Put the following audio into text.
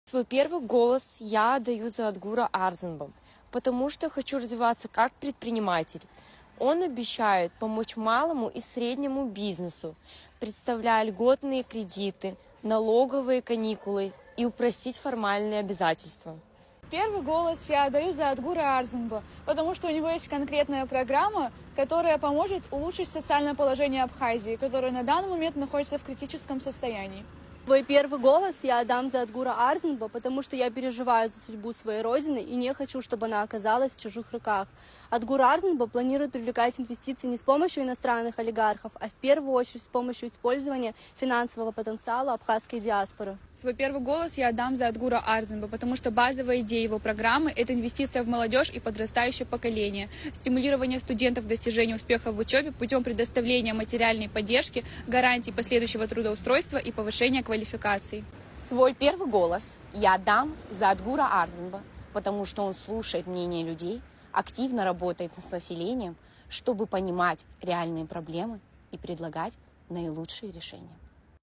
Свой первый голос я даю за Адгура Арзанба, потому что хочу развиваться как предприниматель. Он обещает помочь малому и среднему бизнесу, представляя льготные кредиты, налоговые каникулы и упростить формальные обязательства. Первый голос я даю за Адгура Арзанба, потому что у него есть конкретная программа, которая поможет улучшить социальное положение Абхазии, которая на данный момент находится в критическом состоянии. Свой первый голос я отдам за Адгура Арзанба, потому что я переживаю за судьбу своей родины и не хочу, чтобы она оказалась в чужих руках. Адгур Арзанба планирует привлекать инвестиции не с помощью иностранных олигархов, а в первую очередь с помощью использования финансового потенциала абхазской диаспоры. Свой первый голос я отдам за Адгура Арзанба, потому что базовая идея его программы – это инвестиция в молодежь и подрастающее поколение, стимулирование студентов к достижению успеха в учебе путем предоставления материальной поддержки, гарантий последующего трудоустройства и повышения квалификаций. Свой первый голос я дам за Адгура Арзанба, потому что он слушает мнение людей, активно работает с населением, чтобы понимать реальные проблемы и предлагать наилучшие решения.